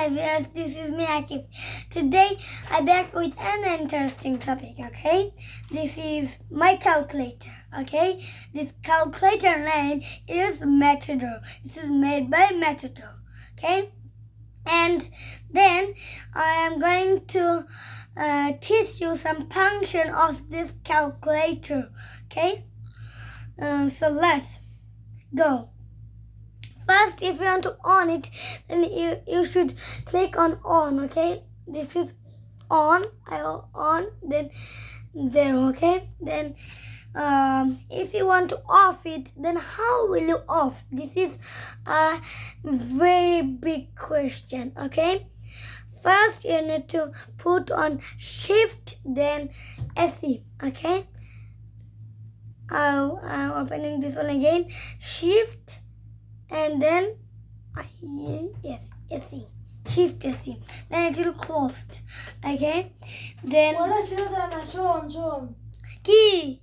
Hi viewers, this is me Aakif. Today I'm back with an interesting topic, okay? This is my calculator, okay? This calculator name is Matador. This is made by Matador, okay? And then I am going to teach you some function of this calculator, okay? So let's go. First, if you want to on it, then you should click on on, okay? This is on, I will on, then there, okay? Then if you want to off it, then how will you off? This is a very big question, okay? First, you need to put on shift, then SE, okay? I'm opening this one again, shift, and then SE, shift SE, then it will closed, okay? Then Show. key